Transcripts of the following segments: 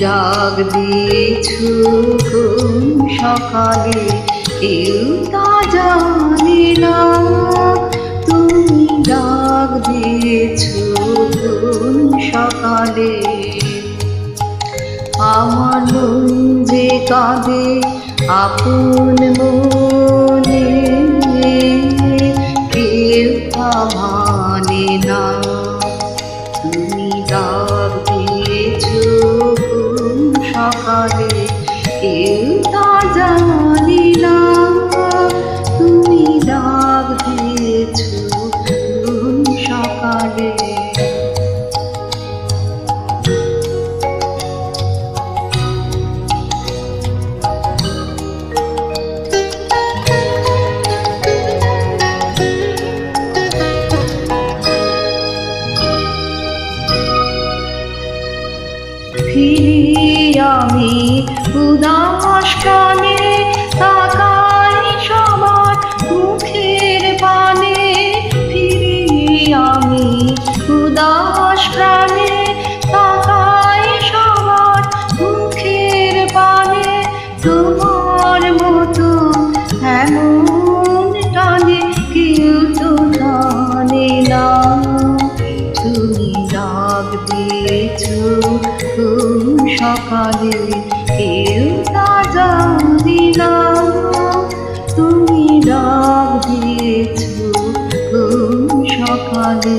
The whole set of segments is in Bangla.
ডাক দিয়েছো কোন সকালে কেউ তা জানে না। তুমি ডাক দিয়েছো কোন সকালে। আমার মন যে কাঁদে আপন মনে, কেউ তা মানে না। তুমি ডাক দিয়েছো কোন সকালে কেউ তা জানি না। তুমি ডাক দিয়েছো কোন সকালে। ফিরি আমি উদাস প্রাণে, তাকাই সবার মুখের পানে। ফিরি আমি উদাস প্রাণে, তাকাই সবার মুখের পানে। তোমার মতো এমন টানে কেউ তো জানে না। তুমি ডাক দিয়েছো কোন সকালে কেউ তা জানি না। তুমি ডাক দিয়েছো কোন সকালে।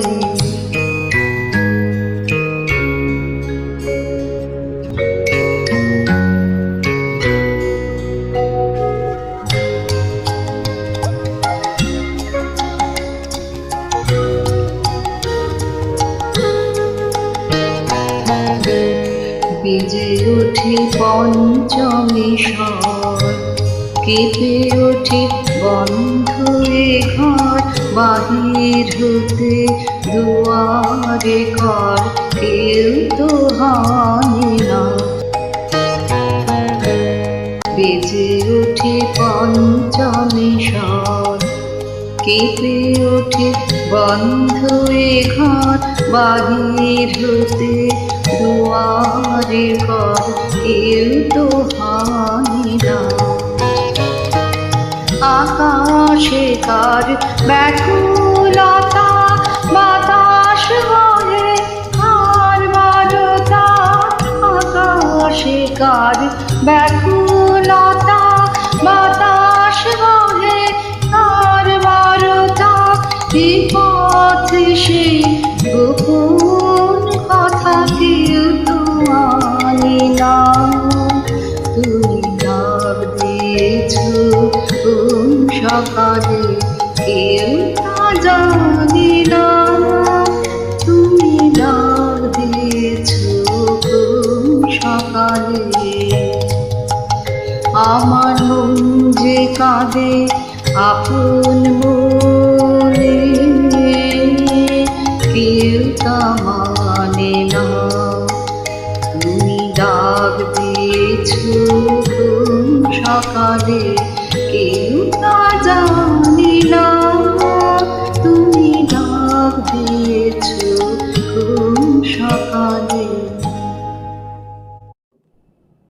বেজে ওঠে পঞ্চমী স্বর, কেঁপে ওঠে বন্ধ এ ঘর। বাহির হতে দুয়ারে ঘর কেউ তো হানে না। বেজে ওঠে পঞ্চমী স্বর, কেঁপে ওঠে বন্ধ এ ঘর। বাহির হতে দুয়ারে ঘর কেউ তো হানি না। আকাশে কার ব্যাকুলতা, বাতাস বলে আর বারতা। আকাশে কার ব্যাকুলতা, বাতাস বলে আর বারতা। বিপথে সে গোপন কথা কেউ তো আনে না। তুমি ডাক দিয়েছো কোন সকালে কেউ তা জানি না। তুমি ডাক দিয়েছো কোন সকালে। আমার মন যে কাঁদে আপন মনে, কেউ তা মানে না। তুমি ডাক দিয়েছো কোন সকালে কেউ তা জানে না।